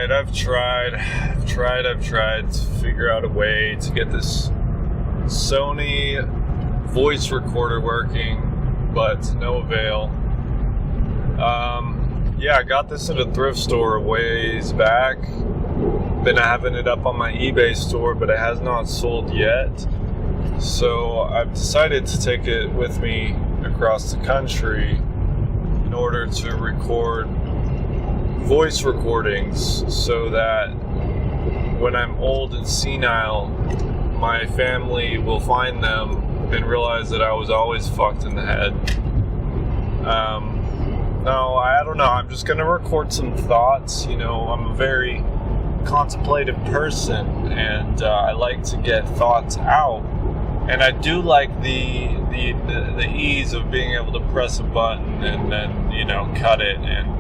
Alright, I've tried to figure out a way to get this Sony voice recorder working, but to no avail. I got this at a thrift store a ways back. Been having it up on my eBay store, but it has not sold yet. So I've decided to take it with me across the country in order to record voice recordings so that when I'm old and senile, my family will find them and realize that I was always fucked in the head. No, I don't know. I'm just going to record some thoughts. You know, I'm a very contemplative person, and I like to get thoughts out. And I do like the ease of being able to press a button and then, you know, cut it and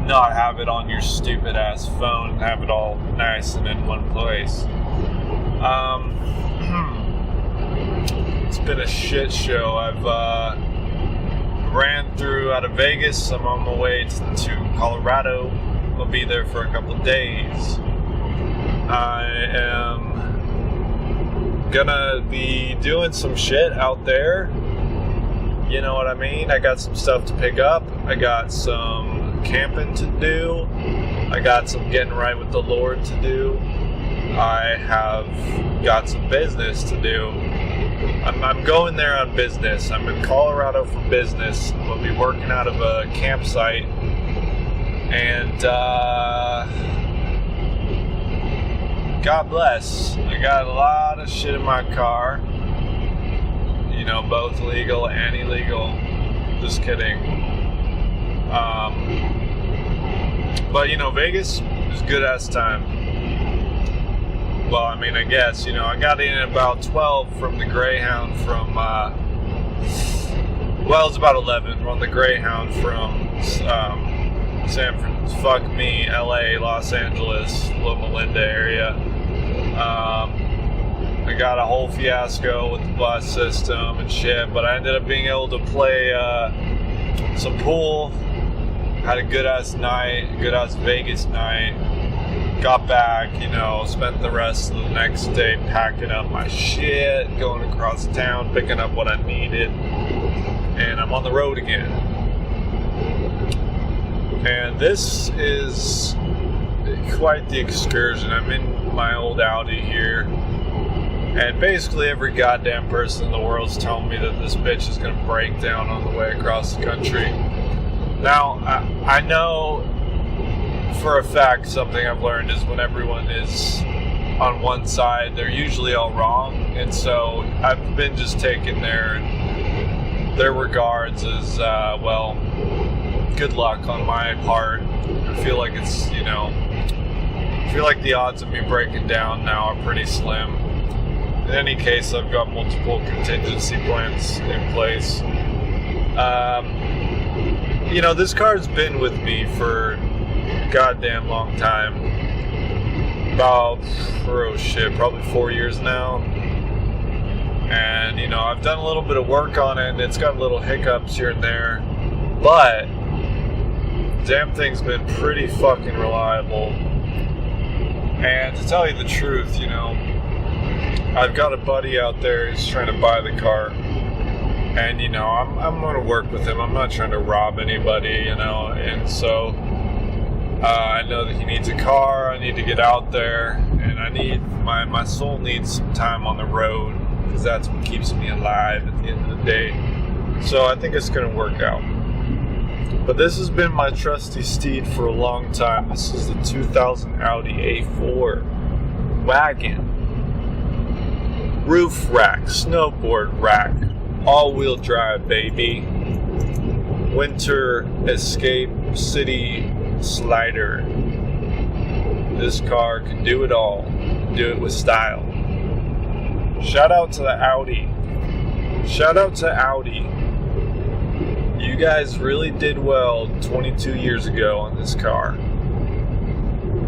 not have it on your stupid ass phone and have it all nice and in one place. It's been a shit show. I've ran through out of Vegas. I'm on my way to Colorado. I'll be there for a couple of days. I am gonna be doing some shit out there. You know what I mean? I got some stuff to pick up. I got some camping to do. I got some getting right with the Lord to do. I have got some business to do. I'm going there on business. I'm in Colorado for business. I'm going to be working out of a campsite. And God bless. I got a lot of shit in my car. You know, both legal and illegal. Just kidding. But, you know, Vegas is a good-ass time. Well, I mean, I guess, you know, I got in at about 12 from the Greyhound from, it's about 11 on the Greyhound from San Francisco, LA, Los Angeles, Loma Linda area. I got a whole fiasco with the bus system and shit, but I ended up being able to play some pool. Had a good-ass night, good-ass Vegas night. Got back, you know, spent the rest of the next day packing up my shit, going across town, picking up what I needed, and I'm on the road again. And this is quite the excursion. I'm in my old Audi here, and basically every goddamn person in the world is telling me that this bitch is going to break down on the way across the country. Now, I know for a fact something I've learned is when everyone is on one side, they're usually all wrong. And so I've been just taking their regards as, good luck on my part. I feel like it's, you know, I feel like the odds of me breaking down now are pretty slim. In any case, I've got multiple contingency plans in place. You know, this car's been with me for a goddamn long time. About, probably 4 years now. And, you know, I've done a little bit of work on it, and it's got little hiccups here and there. But, damn thing's been pretty fucking reliable. And to tell you the truth, you know, I've got a buddy out there who's trying to buy the car. And, you know, I'm going to work with him. I'm not trying to rob anybody, you know. And so, I know that he needs a car. I need to get out there. And I need, my soul needs some time on the road. Because that's what keeps me alive at the end of the day. So I think it's going to work out. But this has been my trusty steed for a long time. This is the 2000 Audi A4 wagon. Roof rack, snowboard rack. All-wheel drive, baby. Winter Escape City Slider. This car can do it all. Do it with style. Shout out to the Audi. Shout out to Audi. You guys really did well 22 years ago on this car.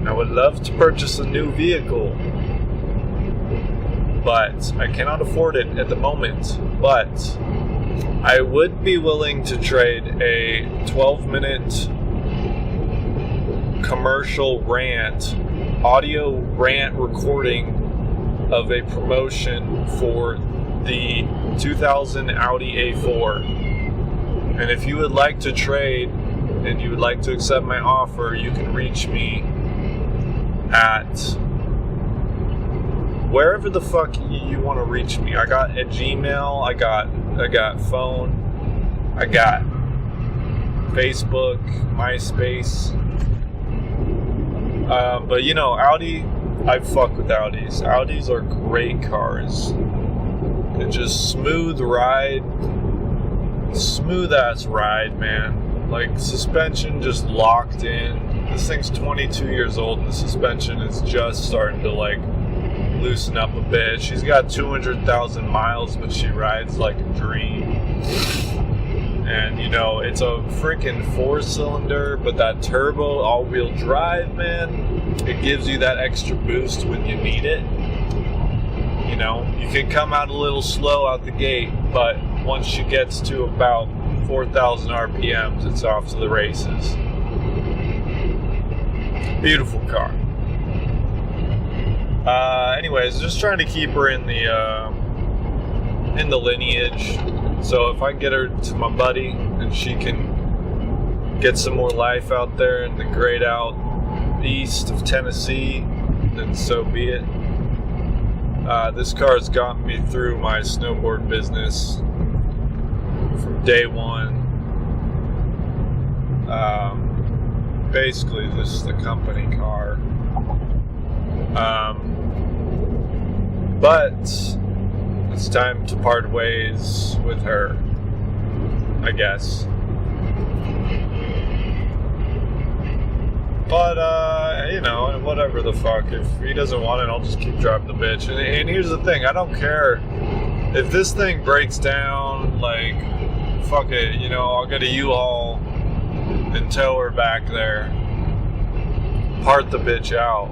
I would love to purchase a new vehicle, but I cannot afford it at the moment. But I would be willing to trade a 12-minute commercial rant, audio rant recording of a promotion for the 2000 Audi A4. And if you would like to trade and you would like to accept my offer, you can reach me at wherever the fuck you want to reach me. I got a Gmail, I got phone, I got Facebook, MySpace. But you know, Audi, I fuck with Audis. Audis are great cars. They're just smooth ass ride, man. Like, suspension just locked in. This thing's 22 years old and the suspension is just starting to like loosen up a bit. She's got 200,000 miles, but she rides like a dream. And you know, it's a freaking 4-cylinder, but that turbo all-wheel drive, man, it gives you that extra boost when you need it. You know, you can come out a little slow out the gate, but once she gets to about 4,000 RPMs, it's off to the races. Beautiful car. Anyways, just trying to keep her in the lineage. So if I get her to my buddy and she can get some more life out there in the great out east of Tennessee, then so be it. This car's gotten me through my snowboard business from day one. Basically, this is the company car. But it's time to part ways with her, I guess. But, you know, whatever the fuck. If he doesn't want it, I'll just keep driving the bitch. And here's the thing, I don't care if this thing breaks down, like, fuck it, you know, I'll get a U-Haul and tow her back there. Part the bitch out.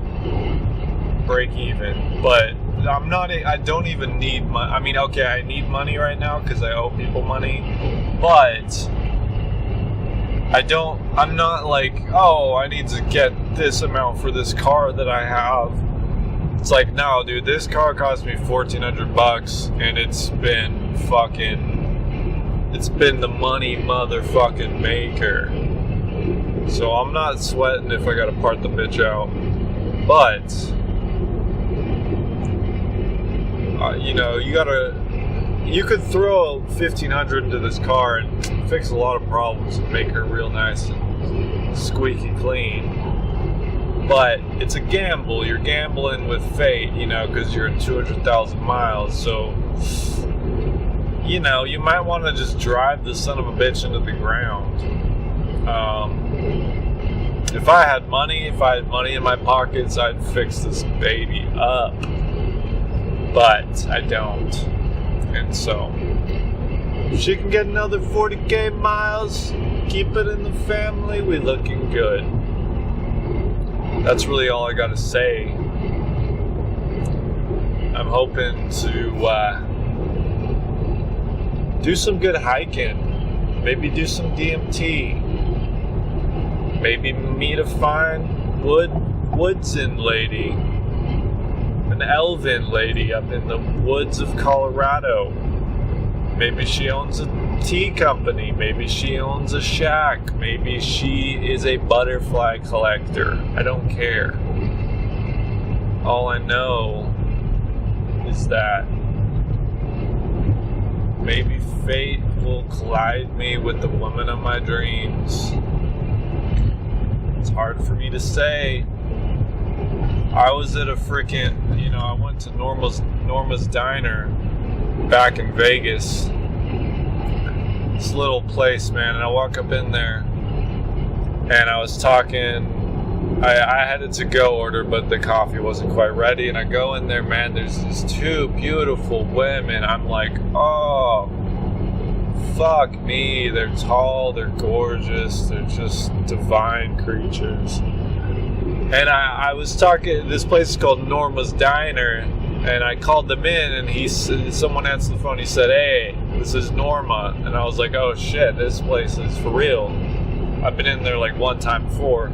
Break even. But I don't even need money. I mean, okay, I need money right now because I owe people money. But I'm not like, oh, I need to get this amount for this car that I have. It's like, no, dude, this car cost me $1,400 and it's been the money motherfucking maker. So I'm not sweating if I gotta part the bitch out. But, you know, you could throw $1,500 into this car and fix a lot of problems and make her real nice and squeaky clean. But it's a gamble. You're gambling with fate, you know, because you're in 200,000 miles. So, you know, you might want to just drive this son of a bitch into the ground. If I had money in my pockets, I'd fix this baby up. But I don't. And so, if she can get another 40K miles, keep it in the family, we looking good. That's really all I gotta say. I'm hoping to do some good hiking. Maybe do some DMT. Maybe meet a fine woodsin lady. An elven lady up in the woods of Colorado. Maybe she owns a tea company. Maybe she owns a shack. Maybe she is a butterfly collector. I don't care. All I know is that maybe fate will collide me with the woman of my dreams. It's hard for me to say. I was at a freaking, you know, I went to Norma's Diner back in Vegas. This little place, man, and I walk up in there and I was talking, I had a to-go order, but the coffee wasn't quite ready, and I go in there, man, there's these two beautiful women. I'm like, oh, fuck me, they're tall, they're gorgeous, they're just divine creatures. And I was talking, this place is called Norma's Diner, and I called them in, and someone answered the phone, he said, hey, this is Norma. And I was like, oh shit, this place is for real. I've been in there like one time before.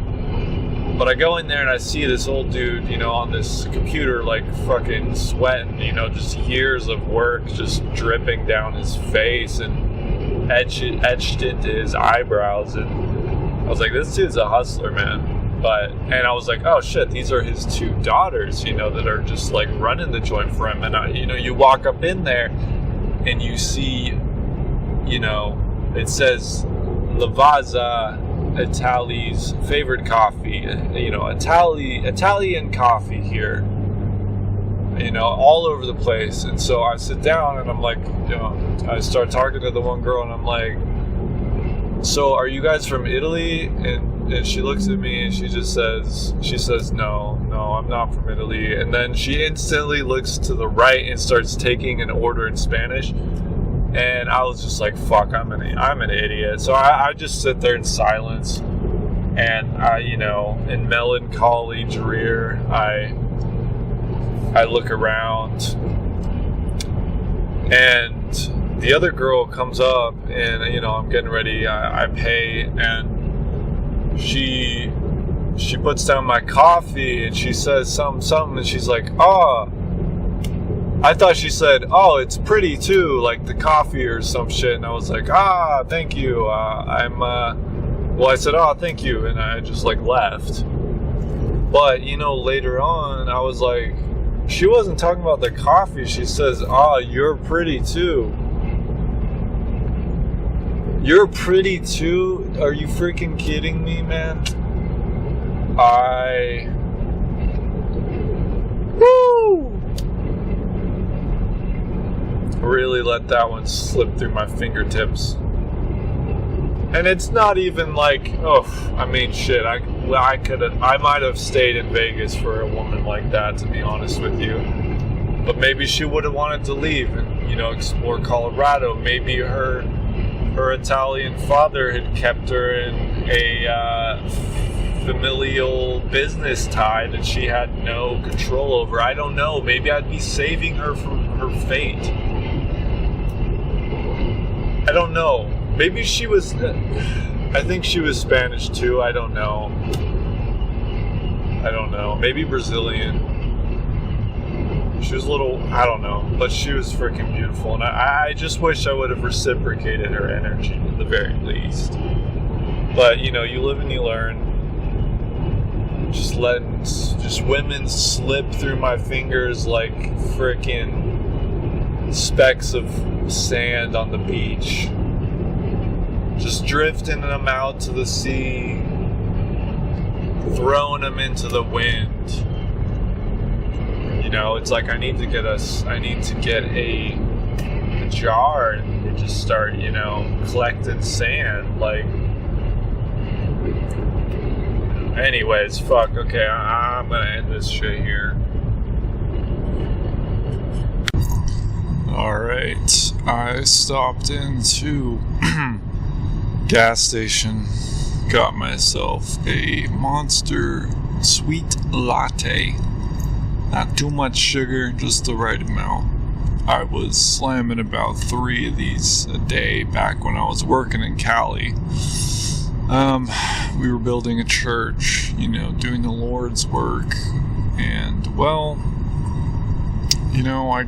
But I go in there and I see this old dude, on this computer, like fucking sweating, just years of work just dripping down his face and etched into his eyebrows. And I was like, this dude's a hustler, man. And I was like, oh shit, these are his 2 daughters, that are just like running the joint for him. And you walk up in there and you see, it says Lavazza Itali's favorite coffee, Italian coffee here, all over the place. And so I sit down and I'm like, I start talking to the one girl and I'm like, so are you guys from Italy? And she looks at me and she says, no, I'm not from Italy. And then she instantly looks to the right and starts taking an order in Spanish. And I was just like, fuck, I'm an idiot. So I just sit there in silence. And in melancholy drear, I look around. And the other girl comes up and, I'm getting ready. I pay, and she puts down my coffee and she says something, and she's like, oh, I thought she said, oh, it's pretty too, like the coffee or some shit. And I was like, thank you. I said, oh, thank you. And I just like left. But, later on, I was like, she wasn't talking about the coffee. She says, oh, you're pretty too. You're pretty too? Are you freaking kidding me, man? Really let that one slip through my fingertips. And it's not even like, shit, I might have stayed in Vegas for a woman like that, to be honest with you. But maybe she would have wanted to leave and, explore Colorado. Maybe her Italian father had kept her in a familial business tie that she had no control over. I don't know. Maybe I'd be saving her from her fate. I don't know. Maybe she was... I think she was Spanish too. I don't know. Maybe Brazilian. She was a little... I don't know. But she was freaking beautiful. And I just wish I would have reciprocated her energy at the very least. But, you live and you learn. Just letting women slip through my fingers like freaking specks of sand on the beach. Just drifting them out to the sea, throwing them into the wind. It's like I need to get a jar and just start, collecting sand. Like, anyways, fuck. Okay, I'm gonna end this shit here. Alright, I stopped into gas station, got myself a Monster sweet latte. Not too much sugar, just the right amount. I was slamming about 3 of these a day back when I was working in Cali. We were building a church, doing the Lord's work. And, well, I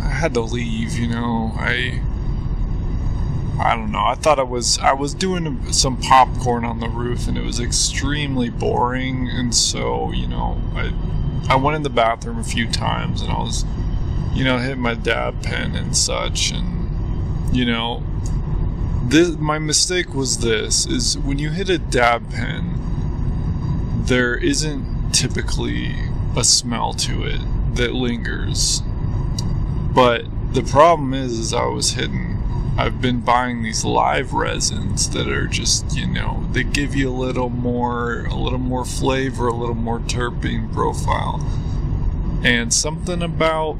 had to leave, I don't know. I thought I was doing some popcorn on the roof, and it was extremely boring. And so, I went in the bathroom a few times, and I was, hitting my dab pen and such. And, my mistake was is when you hit a dab pen, there isn't typically a smell to it that lingers. But the problem is I've been buying these live resins that are just, they give you a little more flavor, a little more terpene profile. And something about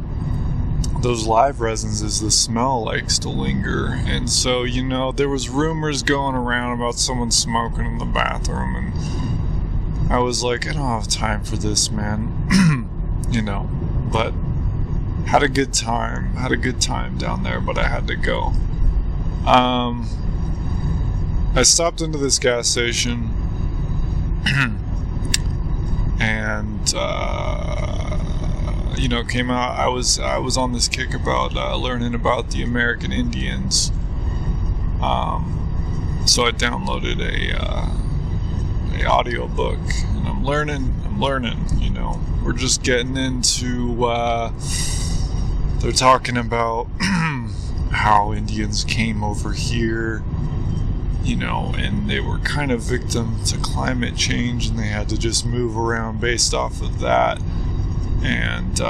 those live resins is the smell likes to linger. And so, there was rumors going around about someone smoking in the bathroom, and I was like, I don't have time for this, man. But had a good time down there, but I had to go. I stopped into this gas station and came out. I was on this kick about learning about the American Indians. So I downloaded a audio book, and I'm learning. We're just getting into. They're talking about how Indians came over here, and they were kind of victim to climate change, and they had to just move around based off of that. And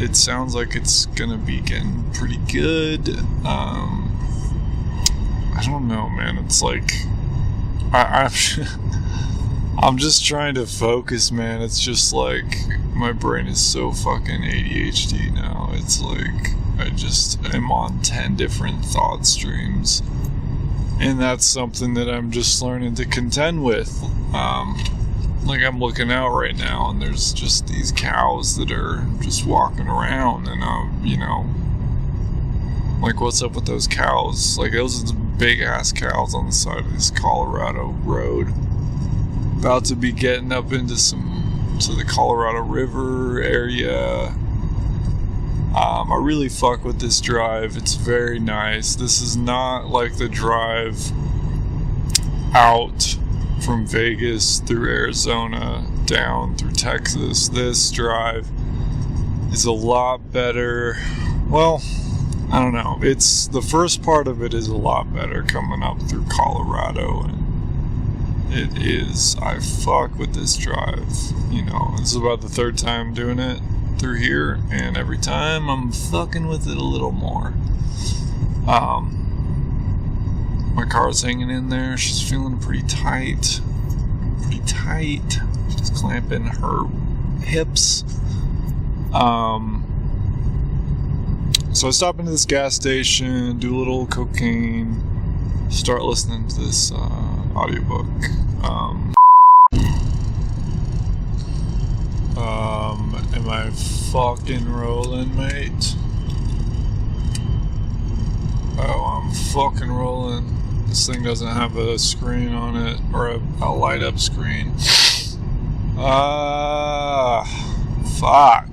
it sounds like it's gonna be getting pretty good. I don't know, man. It's like I'm just trying to focus, man. It's just like my brain is so fucking ADHD now. It's like I just am on 10 different thought streams, and that's something that I'm just learning to contend with. Like I'm looking out right now, and there's just these cows that are just walking around, and like, what's up with those cows? Like, those are big ass cows on the side of this Colorado road, about to be getting up into the Colorado River area. I really fuck with this drive. It's very nice. This is not like the drive out from Vegas through Arizona down through Texas. This drive is a lot better. Well, I don't know. It's the first part of it is a lot better coming up through Colorado, and it is. I fuck with this drive. This is about the third time doing it through here, and every time I'm fucking with it a little more. My car's hanging in there. She's feeling pretty tight. She's clamping her hips. So I stop into this gas station, do a little cocaine, start listening to this audiobook. Am I fucking rolling, mate? Oh, I'm fucking rolling. This thing doesn't have a screen on it, or a light up screen. Fuck.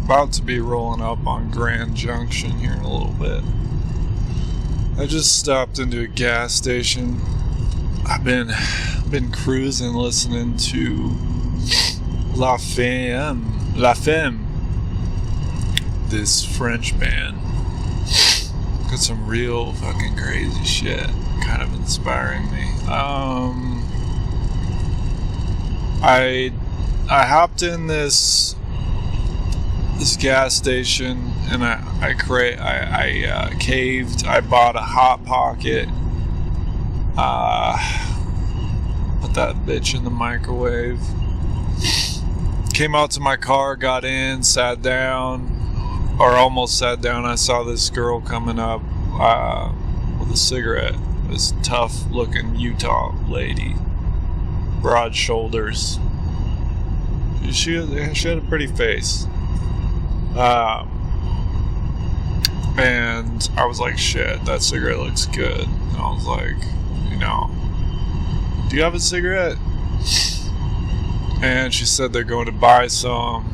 About to be rolling up on Grand Junction here in a little bit. I just stopped into a gas station. I've been cruising, listening to La Femme, this French band. Got some real fucking crazy shit, kind of inspiring me. I hopped in this gas station, and I caved. I bought a Hot Pocket. Put that bitch in the microwave. Came out to my car, got in, sat down, or almost sat down. I saw this girl coming up with a cigarette. This tough looking Utah lady, broad shoulders. She had a pretty face. And I was like, shit, that cigarette looks good. And I was like, do you have a cigarette? And she said they're going to buy some.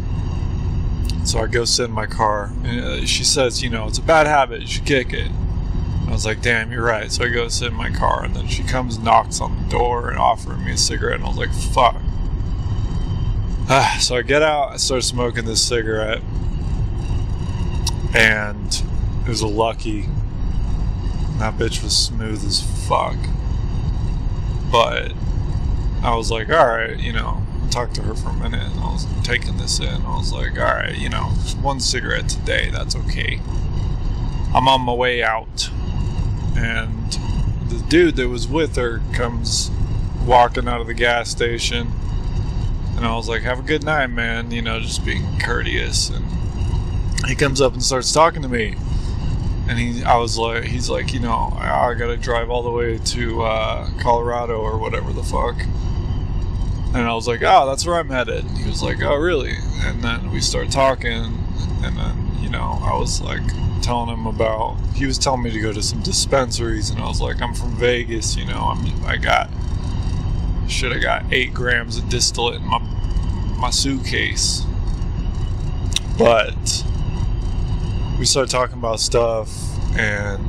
So I go sit in my car. And she says, it's a bad habit, you should kick it. And I was like, damn, you're right. So I go sit in my car, and then she comes and knocks on the door and offering me a cigarette. And I was like, fuck. So I get out, I start smoking this cigarette. And it was a Lucky. That bitch was smooth as fuck. But I was like, alright, talked to her for a minute, and I was taking this in. I was like, alright, one cigarette today, that's okay. I'm on my way out. And the dude that was with her comes walking out of the gas station. And I was like, have a good night, man, just being courteous. And he comes up and starts talking to me. And he's like, I gotta drive all the way to Colorado or whatever the fuck. And I was like, oh, that's where I'm headed. And he was like, oh, really? And then we start talking, and then, I was like telling him he was telling me to go to some dispensaries, and I was like, I'm from Vegas, I got Shit, I got 8 grams of distillate in my suitcase. But we started talking about stuff, and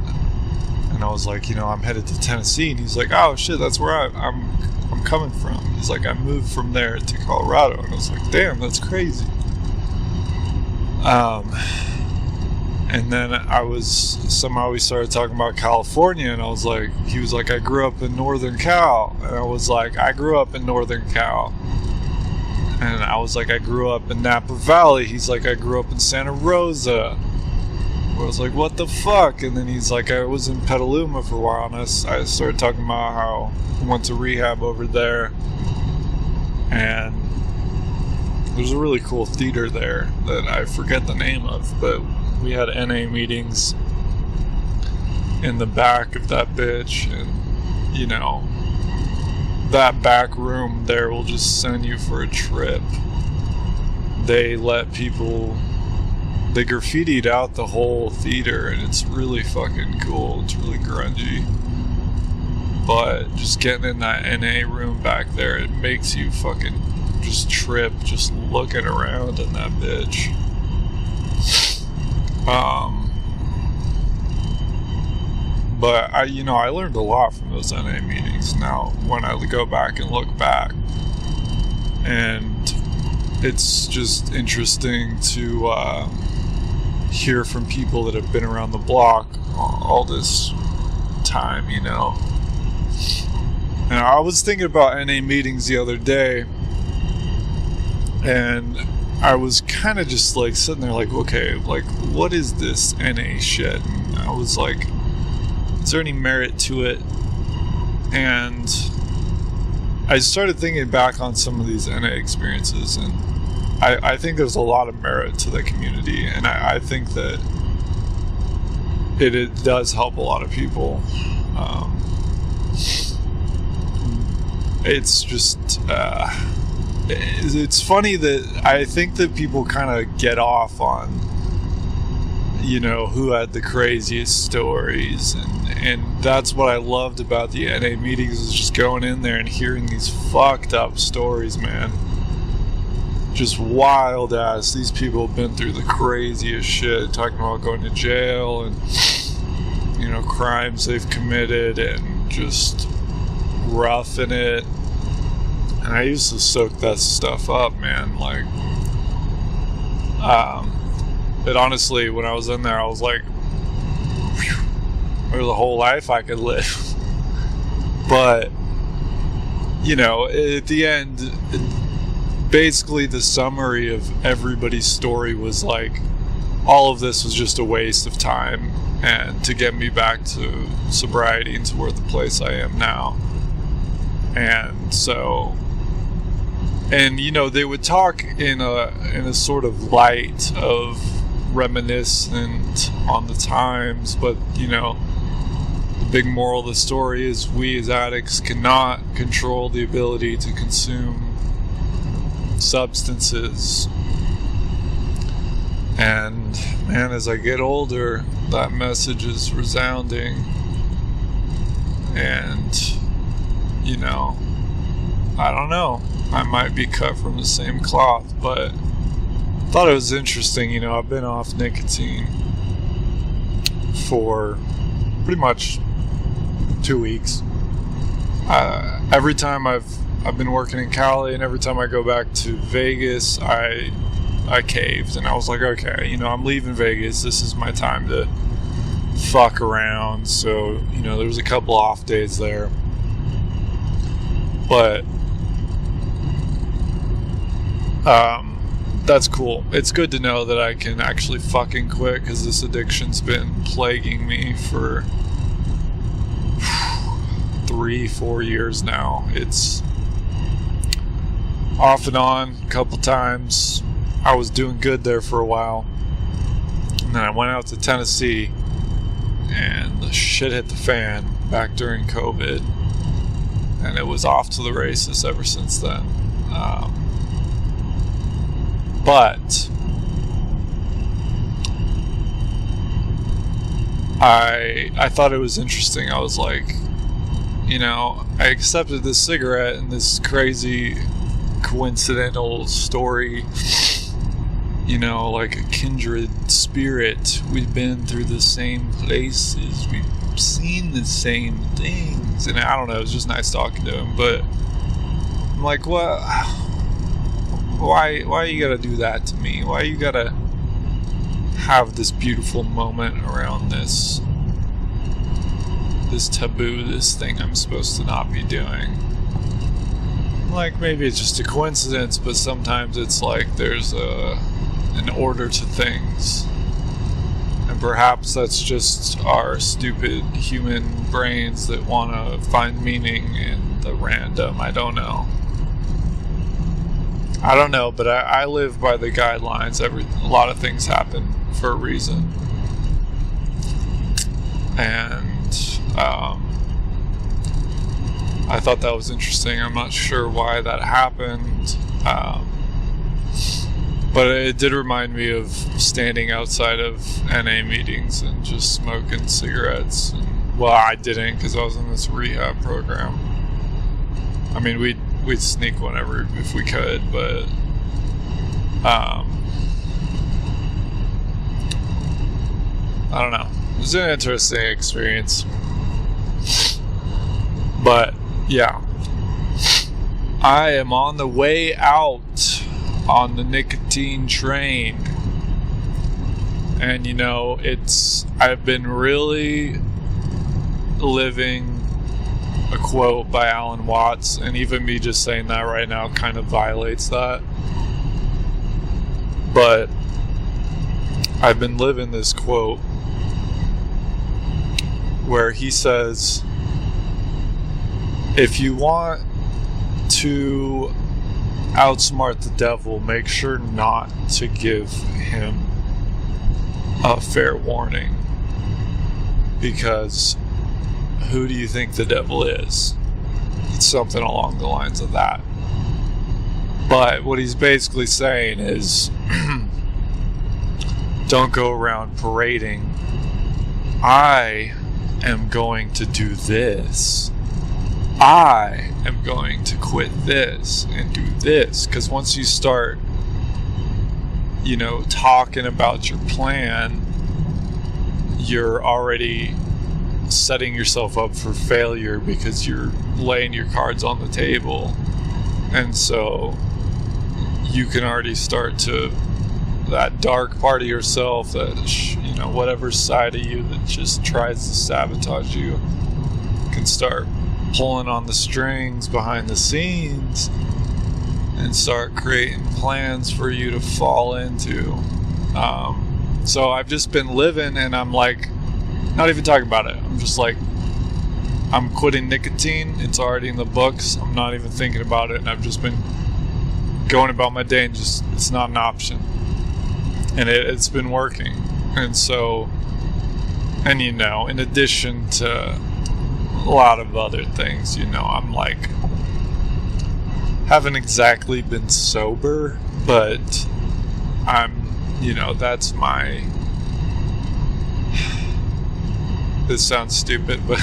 I was like, I'm headed to Tennessee, and he's like, oh shit, that's where I'm coming from. He's like, I moved from there to Colorado, and I was like, damn, that's crazy. And then we started talking about California, and he was like, I grew up in Northern Cal, and I was like, I grew up in Northern Cal. And I was like, I grew up in Napa Valley. He's like, I grew up in Santa Rosa. I was like, what the fuck? And then he's like, I was in Petaluma for a while, and I started talking about how I went to rehab over there. And there's a really cool theater there that I forget the name of, but we had NA meetings in the back of that bitch, and that back room there will just send you for a trip. They graffitied out the whole theater, and it's really fucking cool. It's really grungy. But just getting in that NA room back there, it makes you fucking just trip just looking around in that bitch. But I learned a lot from those NA meetings now when I go back and look back. And it's just interesting to hear from people that have been around the block all this time, And I was thinking about NA meetings the other day, and I was kind of just like sitting there like, okay, like what is this NA shit? And I was like, is there any merit to it? And I started thinking back on some of these NA experiences, and I think there's a lot of merit to the community, and I think that it does help a lot of people. It's just it's funny that I think that people kind of get off on who had the craziest stories, and that's what I loved about the NA meetings, is just going in there and hearing these fucked up stories, man. Just wild ass. These people have been through the craziest shit, talking about going to jail and crimes they've committed and just roughing it. And I used to soak that stuff up, man. Like, but honestly, when I was in there, I was like, there's a whole life I could live. But, at the end, basically the summary of everybody's story was like, all of this was just a waste of time, and to get me back to sobriety and to where the place I am now. And so, they would talk in a sort of light of reminiscent on the times, but the big moral of the story is we as addicts cannot control the ability to consume substances. And man, as I get older, that message is resounding. And I don't know, I might be cut from the same cloth, but I thought it was interesting. I've been off nicotine for pretty much 2 weeks. Every time I've been working in Cali, and every time I go back to Vegas, I caved, and I was like, okay, I'm leaving Vegas. This is my time to fuck around. So, there was a couple off days there, but that's cool. It's good to know that I can actually fucking quit, because this addiction's been plaguing me for 3-4 years now. It's off and on a couple times. I was doing good there for a while, and then I went out to Tennessee, and the shit hit the fan back during COVID, and it was off to the races ever since then. But I thought it was interesting. I was like, I accepted this cigarette in this crazy coincidental story, like a kindred spirit. We've been through the same places, we've seen the same things, and I don't know, it was just nice talking to him, but I'm like, what? Why you gotta do that to me? Why you gotta have this beautiful moment around this taboo, this thing I'm supposed to not be doing? Like, maybe it's just a coincidence, but sometimes it's like there's an order to things. And perhaps that's just our stupid human brains that want to find meaning in the random. I don't know, but I live by the guidelines. A lot of things happen for a reason. And I thought that was interesting. I'm not sure why that happened. But it did remind me of standing outside of NA meetings and just smoking cigarettes. Well, I didn't, because I was in this rehab program. I mean, we'd sneak whenever if we could, but I don't know. It was an interesting experience. But yeah, I am on the way out on the nicotine train, and I've been really living a quote by Alan Watts, and even me just saying that right now kind of violates that, but I've been living this quote where he says, if you want to outsmart the devil, make sure not to give him a fair warning, because who do you think the devil is? It's something along the lines of that. But what he's basically saying is, don't go around parading, I am going to do this, I am going to quit this and do this. Because once you start, talking about your plan, you're already setting yourself up for failure, because you're laying your cards on the table. And so you can already start to, that dark part of yourself, that, whatever side of you that just tries to sabotage you, can start pulling on the strings behind the scenes and start creating plans for you to fall into. So I've just been living, and I'm like, not even talking about it. I'm just like, I'm quitting nicotine. It's already in the books. I'm not even thinking about it. And I've just been going about my day, and just, it's not an option. And it's been working. And so, and in addition to a lot of other things, I'm like, haven't exactly been sober, but I'm, that's my, this sounds stupid, but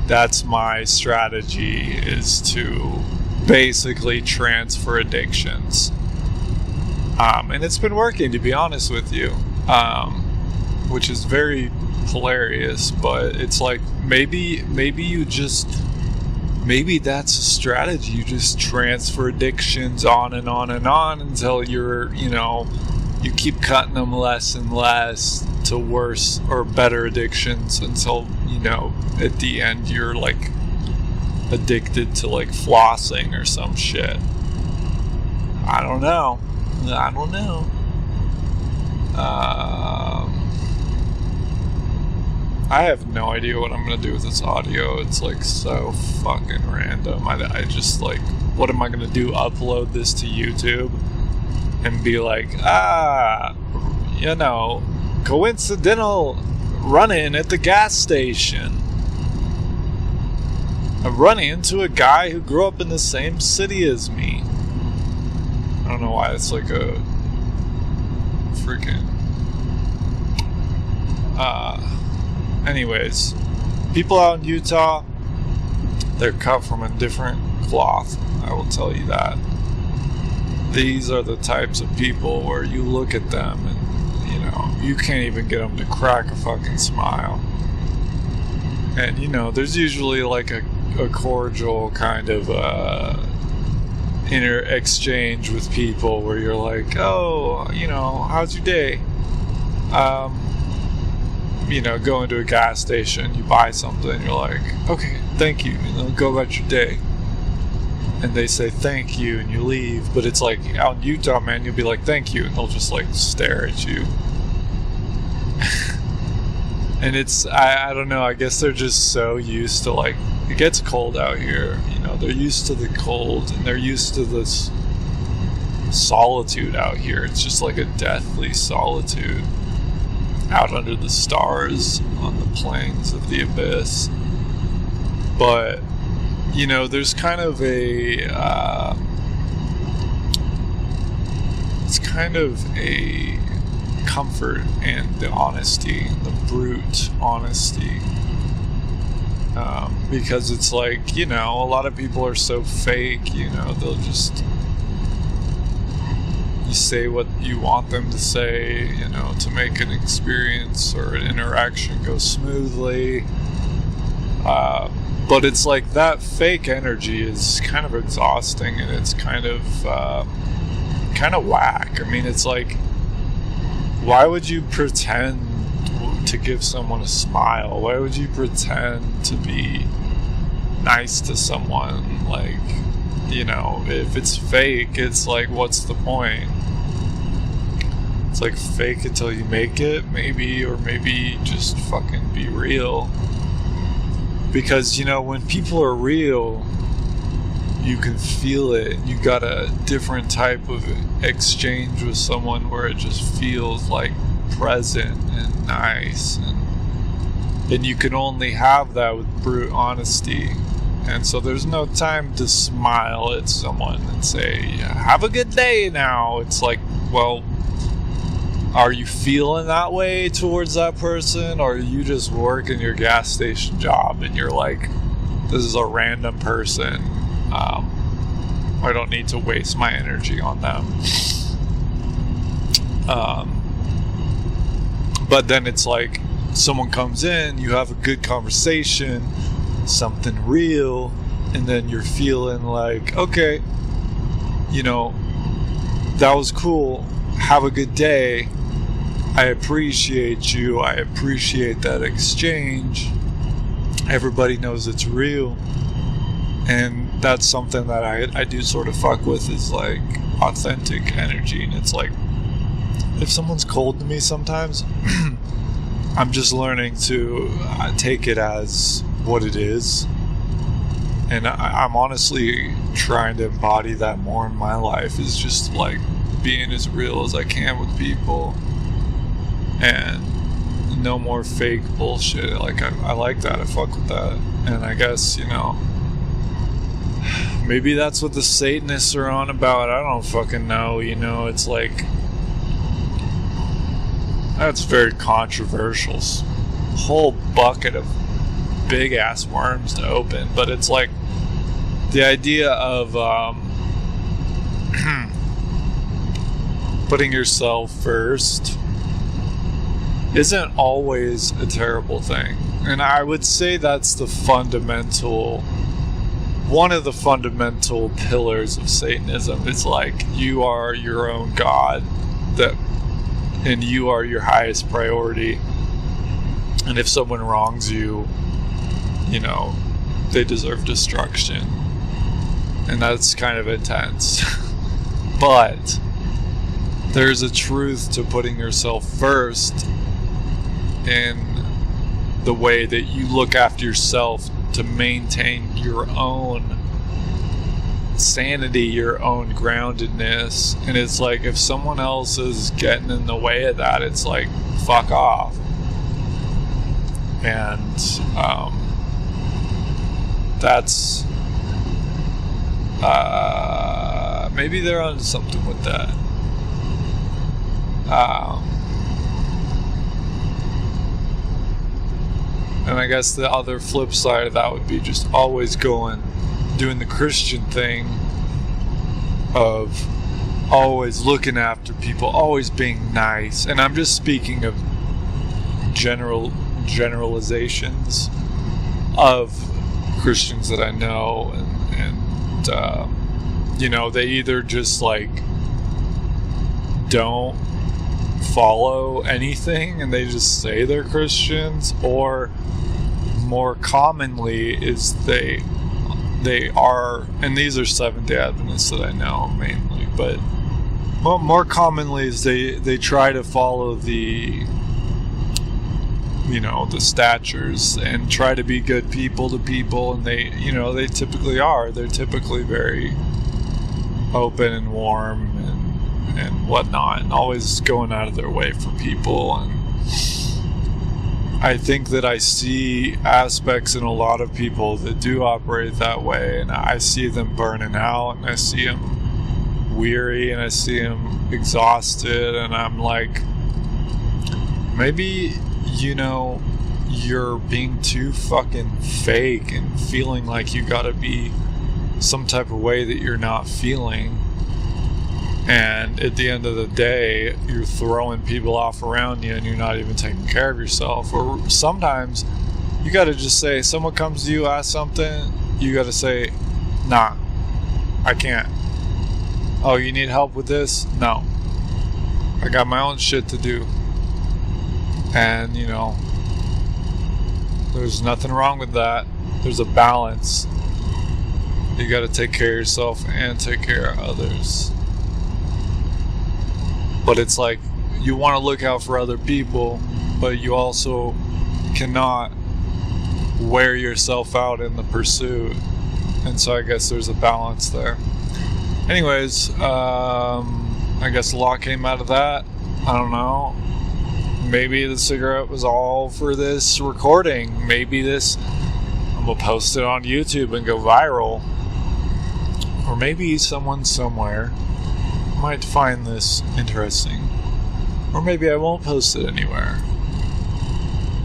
that's my strategy, is to basically transfer addictions. And it's been working, to be honest with you, which is very hilarious. But it's like, maybe that's a strategy. You just transfer addictions on and on and on until you're, you keep cutting them less and less to worse or better addictions, until, at the end you're like addicted to like flossing or some shit. I don't know. I have no idea what I'm gonna do with this audio. It's like so fucking random. I just like, what am I gonna do? Upload this to YouTube and be like, coincidental run-in at the gas station. I'm running into a guy who grew up in the same city as me. I don't know why it's like a freaking... anyways, people out in Utah, They're cut from a different cloth, I will tell you that. These are the types of people where you look at them and, you know, you can't even get them to crack a fucking smile. And, you know, there's usually like a cordial kind of inner exchange with people where you're like, oh, you know, how's your day? You know, go into a gas station, you buy something, you're like, okay, thank you, and then go about your day. And they say thank you, and you leave. But it's like out in Utah, man, you'll be like thank you, and they'll just like stare at you. And it's, I don't know, I guess they're just so used to, like, it gets cold out here, you know, they're used to the cold, and they're used to this solitude out here. It's just like a deathly solitude out under the stars on the plains of the abyss. But, you know, there's kind of a it's kind of a comfort in the honesty, the brute honesty, because it's like, you know, a lot of people are so fake, you know, they'll just, you say what you want them to say, you know, to make an experience or an interaction go smoothly. But it's like that fake energy is kind of exhausting, and it's kind of whack. I mean, it's like, why would you pretend to give someone a smile? Why would you pretend to be nice to someone? Like, you know, if it's fake, it's like, what's the point? It's like fake until you make it, maybe, or maybe just fucking be real. Because, you know, when people are real, you can feel it. You got a different type of exchange with someone where it just feels like present and nice. And you can only have that with brute honesty. And so there's no time to smile at someone and say, have a good day now. It's like, well, are you feeling that way towards that person? Or are you just working your gas station job and you're like, this is a random person. I don't need to waste my energy on them. But then it's like, someone comes in, you have a good conversation, something real, and then you're feeling like, okay, you know, that was cool. Have a good day. I appreciate you. I appreciate that exchange. Everybody knows it's real. And that's something that I do sort of fuck with, is like authentic energy. And it's like, if someone's cold to me sometimes, I'm just learning to take it as what it is. And I'm honestly trying to embody that more in my life, is just like being as real as I can with people. And no more fake bullshit. Like, I like that. I fuck with that. And I guess, you know, maybe that's what the Satanists are on about. I don't fucking know. You know, it's like, that's very controversial. Whole bucket of big ass worms to open. But it's like the idea of putting yourself first isn't always a terrible thing. And I would say that's one of the fundamental pillars of Satanism. It's like, you are your own God, and you are your highest priority. And if someone wrongs you, you know, they deserve destruction. And that's kind of intense. But there's a truth to putting yourself first in the way that you look after yourself to maintain your own sanity, your own groundedness. And it's like, if someone else is getting in the way of that, it's like, fuck off. And that's maybe they're on something with that. And I guess the other flip side of that would be just always going doing the Christian thing of always looking after people, always being nice. And I'm just speaking of generalizations of Christians that I know, and they either just like don't follow anything and they just say they're Christians, or more commonly is they are, and these are Seventh-day Adventists that I know mainly, but more commonly is they try to follow the statures and try to be good people to people, and they typically are. They're typically very open and warm and whatnot, and always going out of their way for people. And I think that I see aspects in a lot of people that do operate that way, and I see them burning out, and I see them weary, and I see them exhausted, and I'm like, maybe you're being too fucking fake and feeling like you gotta be some type of way that you're not feeling, and at the end of the day you're throwing people off around you and you're not even taking care of yourself. Or sometimes you gotta just say, someone comes to you, ask something, you gotta say, nah, I can't. Oh, you need help with this? No, I got my own shit to do. And there's nothing wrong with that. There's a balance. You got to take care of yourself and take care of others. But it's like, you want to look out for other people, but you also cannot wear yourself out in the pursuit. And so I guess there's a balance there. Anyways, I guess a lot came out of that. I don't know. Maybe the cigarette was all for this recording. Maybe I'm going to post it on YouTube and go viral. Or maybe someone somewhere might find this interesting. Or maybe I won't post it anywhere.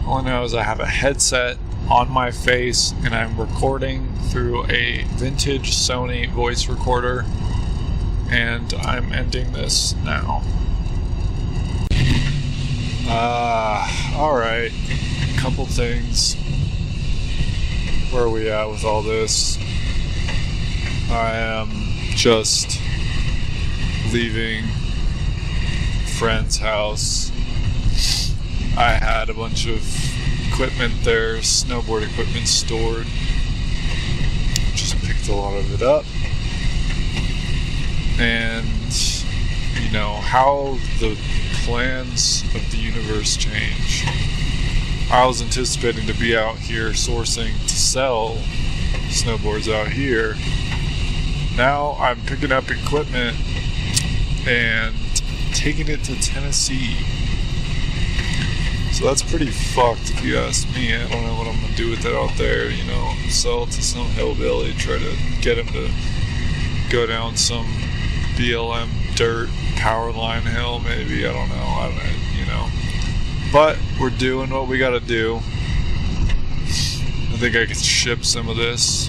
All I know is I have a headset on my face and I'm recording through a vintage Sony voice recorder. And I'm ending this now. Alright, couple things. Where are we at with all this? I am just leaving a friend's house. I had a bunch of equipment there, snowboard equipment stored. Just picked a lot of it up. And, how the plans of the universe change. I was anticipating to be out here sourcing to sell snowboards out here. Now I'm picking up equipment and taking it to Tennessee. So that's pretty fucked if you ask me. I don't know what I'm gonna do with it out there, sell it to some hillbilly, try to get him to go down some BLM dirt power line hill, maybe. I don't know. But we're doing what we gotta do. I think I could ship some of this.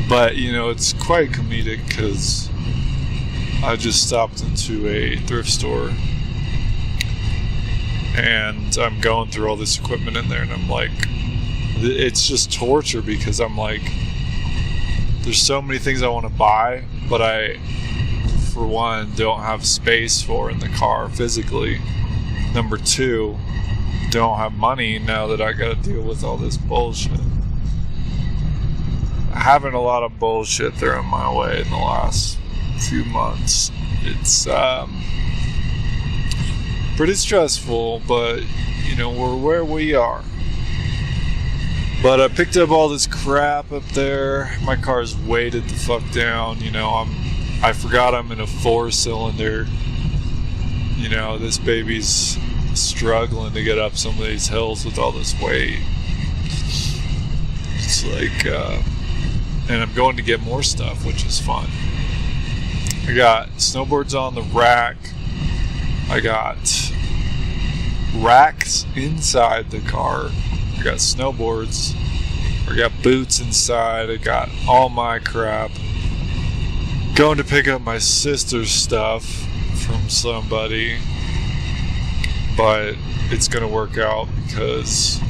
But, it's quite comedic because I just stopped into a thrift store and I'm going through all this equipment in there, and I'm like, it's just torture because I'm like, there's so many things I want to buy, but I, for one, don't have space for in the car physically. Number two, don't have money now that I gotta deal with all this bullshit. Having a lot of bullshit thrown my way in the last few months. It's pretty stressful, but we're where we are. But I picked up all this crap up there. My car's weighted the fuck down. I forgot I'm in a 4-cylinder. This baby's struggling to get up some of these hills with all this weight. It's like, and I'm going to get more stuff, which is fun. I got snowboards on the rack. I got racks inside the car. I got snowboards. I got boots inside. I got all my crap. Going to pick up my sister's stuff from somebody. But it's going to work out because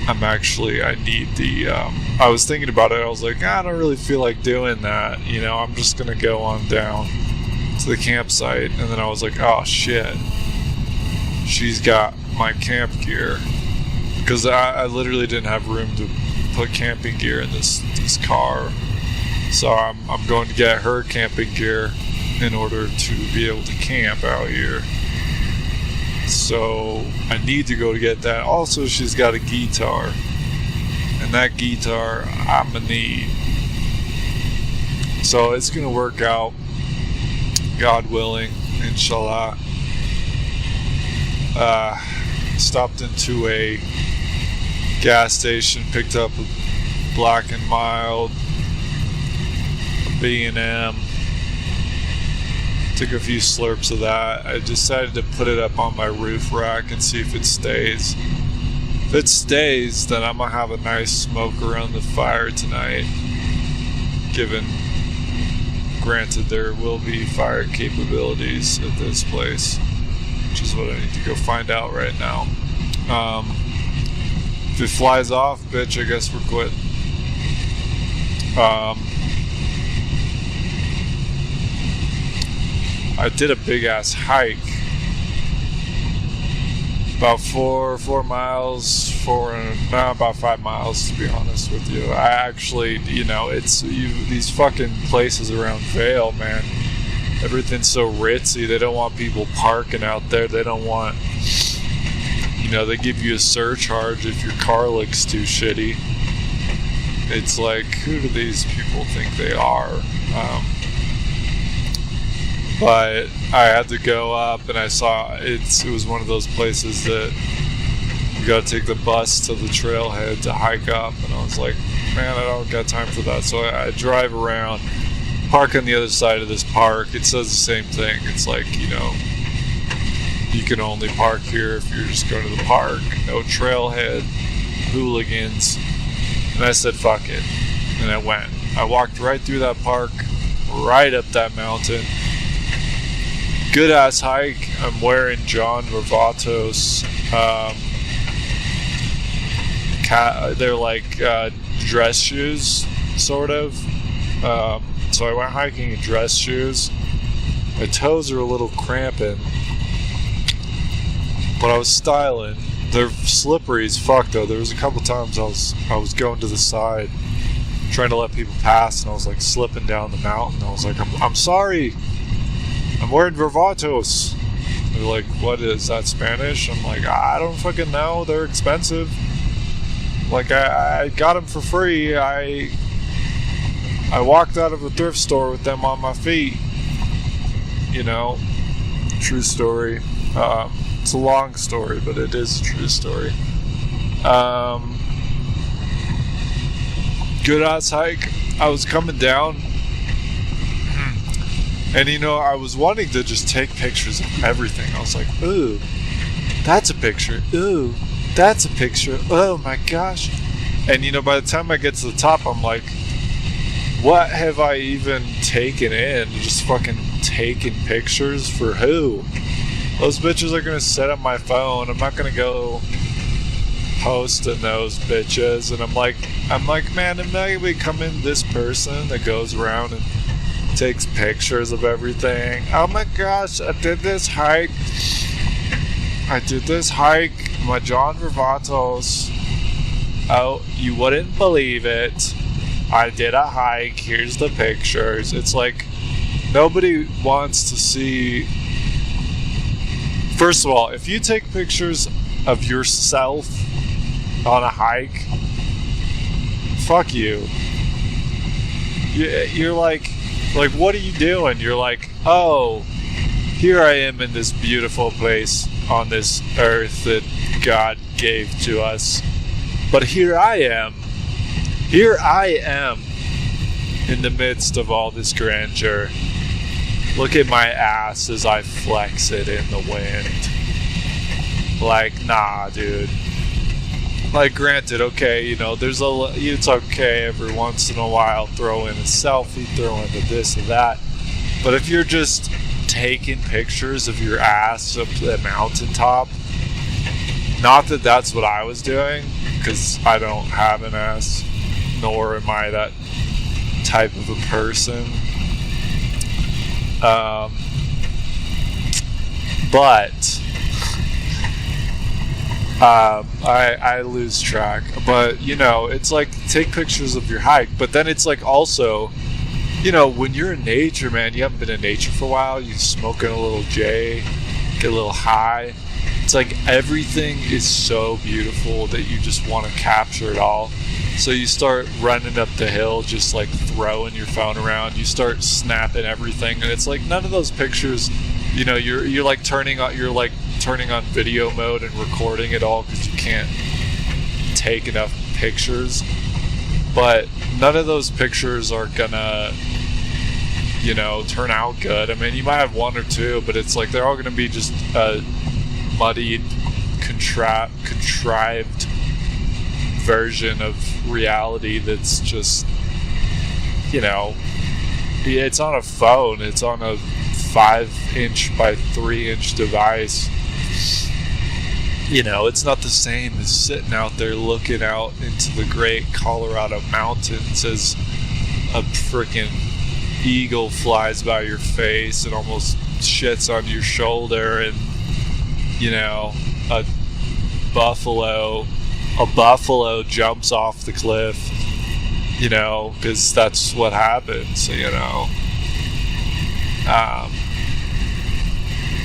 I need the, I was thinking about it. I was like, I don't really feel like doing that. I'm just going to go on down to the campsite. And then I was like, oh shit. She's got my camp gear. Because I literally didn't have room to put camping gear in this car. So I'm going to get her camping gear in order to be able to camp out here. So I need to go to get that. Also, she's got a guitar. And that guitar I'm going to need. So it's going to work out. God willing. Inshallah. Stopped into a gas station. Picked up a Black and Mild. A B&M. Took a few slurps of that. I decided to put it up on my roof rack and see if it stays. If it stays, then I'm gonna have a nice smoke around the fire tonight. Granted, there will be fire capabilities at this place, which is what I need to go find out right now. If it flies off, bitch, I guess we're quit. I did a big ass hike, about 4 miles, about 5 miles to be honest with you. I actually, these fucking places around Vail, man, everything's so ritzy. They don't want people parking out there. They don't want, they give you a surcharge if your car looks too shitty. It's like, who do these people think they are? But I had to go up, and I saw it was one of those places that you got to take the bus to the trailhead to hike up, and I was like, man, I don't got time for that. So I drive around, park on the other side of this park. It says the same thing. It's like, you can only park here if you're just going to the park. No trailhead, hooligans. And I said, fuck it. And I went. I walked right through that park, right up that mountain. Good ass hike. I'm wearing John Ravatos. They're like dress shoes, sort of. So I went hiking in dress shoes. My toes are a little cramping, but I was styling. They're slippery as fuck though. There was a couple times I was going to the side, trying to let people pass, and I was like slipping down the mountain. I was like, I'm sorry. I'm wearing Vervatos. They're like, what is that, Spanish? I'm like, I don't fucking know. They're expensive. Like, I got them for free. I walked out of a thrift store with them on my feet. True story. It's a long story, but it is a true story. Good ass hike. I was coming down. And I was wanting to just take pictures of everything. I was like, ooh, that's a picture. Ooh, that's a picture. Oh my gosh. And by the time I get to the top, I'm like, what have I even taken in? Just fucking taking pictures for who? Those bitches are gonna set up my phone. I'm not gonna go posting those bitches. And I'm like, man, am I becoming this person that goes around and takes pictures of everything? Oh my gosh, I did this hike. My John Ravatos. Oh, you wouldn't believe it. I did a hike. Here's the pictures. It's like nobody wants to see. First of all, if you take pictures of yourself on a hike, fuck you. You're like, what are you doing? You're like, oh, here I am in this beautiful place on this earth that God gave to us. But here I am in the midst of all this grandeur. Look at my ass as I flex it in the wind. Like, nah, dude. like, granted, okay, you know, it's okay every once in a while, throw in a selfie, throw in this or that. But if you're just taking pictures of your ass up the mountaintop, not that that's what I was doing, because I don't have an ass, nor am I that type of a person. But I lose track. But, you know, it's like, take pictures of your hike, but then it's like also, you know, when you're in nature, man, you haven't been in nature for a while, you're smoking a little J, get a little high. It's like everything is so beautiful that you just want to capture it all. So you start running up the hill, just like throwing your phone around. You start snapping everything, and it's like none of those pictures, you know, you're like turning on video mode and recording it all because you can't take enough pictures. But none of those pictures are gonna, you know, turn out good. I mean, you might have one or two, but it's like they're all gonna be just muddied, contrived version of reality that's just, you know, it's on a phone, it's on a 5-inch by 3-inch device. You know, it's not the same as sitting out there looking out into the great Colorado mountains as a freaking eagle flies by your face and almost shits on your shoulder, and, you know, a buffalo jumps off the cliff, you know, because that's what happens, you know.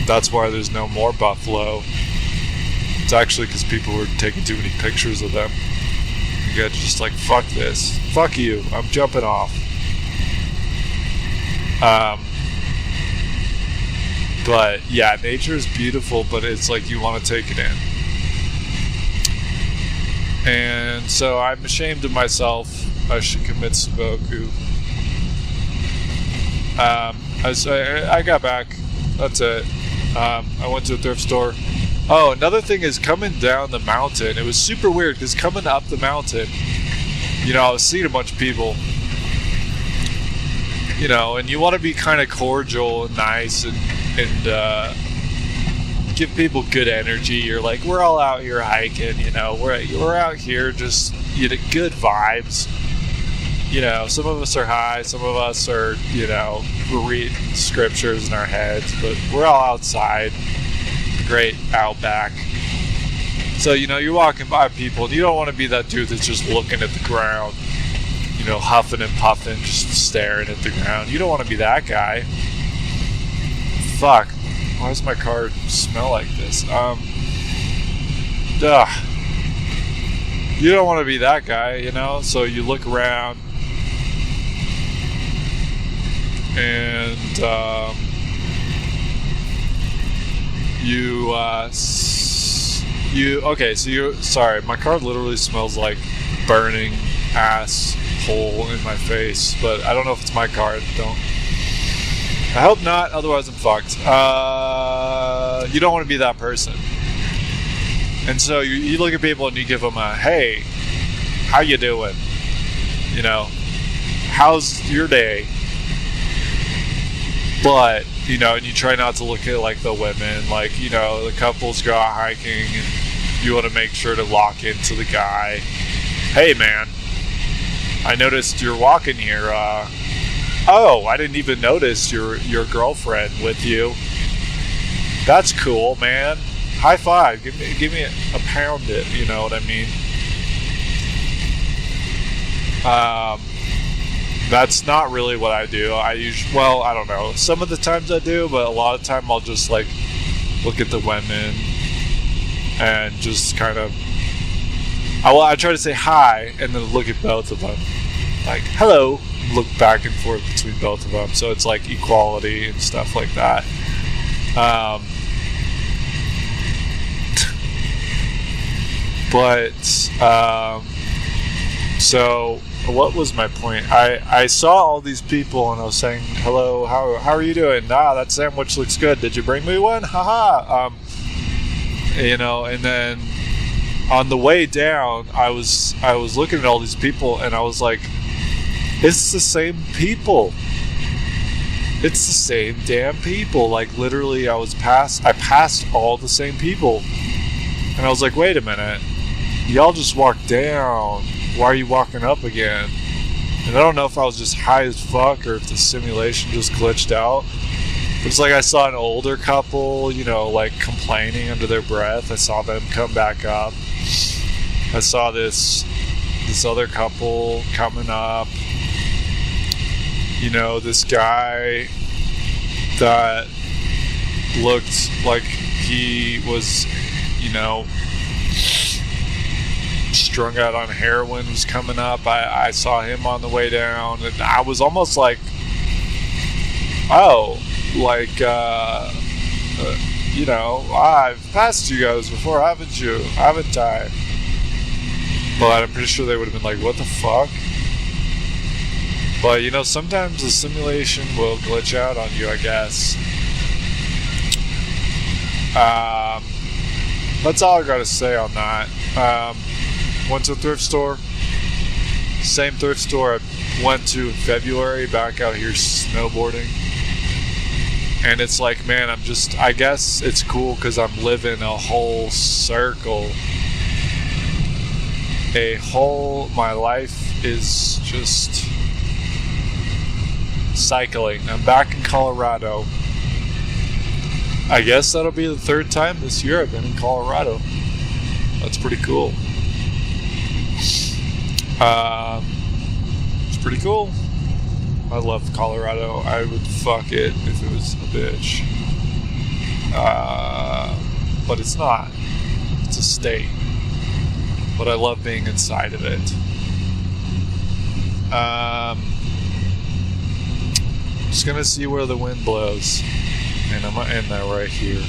That's why there's no more buffalo. It's actually because people were taking too many pictures of them. You got just like, fuck this. Fuck you. I'm jumping off. But yeah, nature is beautiful, but it's like you want to take it in. And so I'm ashamed of myself. I should commit Sudoku. I got back. That's it. I went to a thrift store. Oh, another thing is coming down the mountain. It was super weird because coming up the mountain, you know, I was seeing a bunch of people, you know, and you want to be kind of cordial and nice and give people good energy. You're like, we're all out here hiking, you know, we're out here just, you know, good vibes. You know, some of us are high, some of us are, you know, we're reading scriptures in our heads, but we're all outside, the great outback. So, you know, you're walking by people, and you don't want to be that dude that's just looking at the ground, you know, huffing and puffing, just staring at the ground. You don't want to be that guy. Fuck. Why does my car smell like this? You don't want to be that guy, you know? So you look around, and sorry, my car literally smells like burning asshole in my face, but I don't know if it's my car. I hope not, otherwise I'm fucked. You don't want to be that person. And so you look at people and you give them a, hey, how you doing? You know, how's your day? But, you know, and you try not to look at, like, the women. Like, you know, the couples go out hiking and you want to make sure to lock into the guy. Hey, man, I noticed you're walking here. Oh, I didn't even notice your girlfriend with you. That's cool, man. High five. Give me a pound it. You know what I mean? That's not really what I do. I don't know. Some of the times I do, but a lot of the time I'll just, like, look at the women and just kind of... I try to say hi and then look at both of them. Like, hello. Look back and forth between both of them. So it's like equality and stuff like that. So what was my point? I saw all these people and I was saying, hello, how are you doing? That sandwich looks good. Did you bring me one? Haha. You know, and then on the way down, I was looking at all these people, and I was like, it's the same people. It's the same damn people. Like, literally, I passed all the same people. And I was like, wait a minute. Y'all just walked down. Why are you walking up again? And I don't know if I was just high as fuck or if the simulation just glitched out. But it's like I saw an older couple, like complaining under their breath. I saw them come back up. I saw this other couple coming up. This guy that looked like he was, strung out on heroin was coming up. I saw him on the way down, and I was almost like, I've passed you guys before, haven't I? But I'm pretty sure they would have been like, what the fuck? But, sometimes the simulation will glitch out on you, I guess. That's all I gotta say on that. Went to a thrift store. Same thrift store I went to in February, back out here snowboarding. And it's like, man, I guess it's cool because I'm living a whole circle. My life is just cycling. I'm back in Colorado. I guess that'll be the third time this year I've been in Colorado. That's pretty cool. It's pretty cool. I love Colorado. I would fuck it if it was a bitch. But it's not. It's a state. But I love being inside of it. Just gonna see where the wind blows. And I'm gonna end that right here.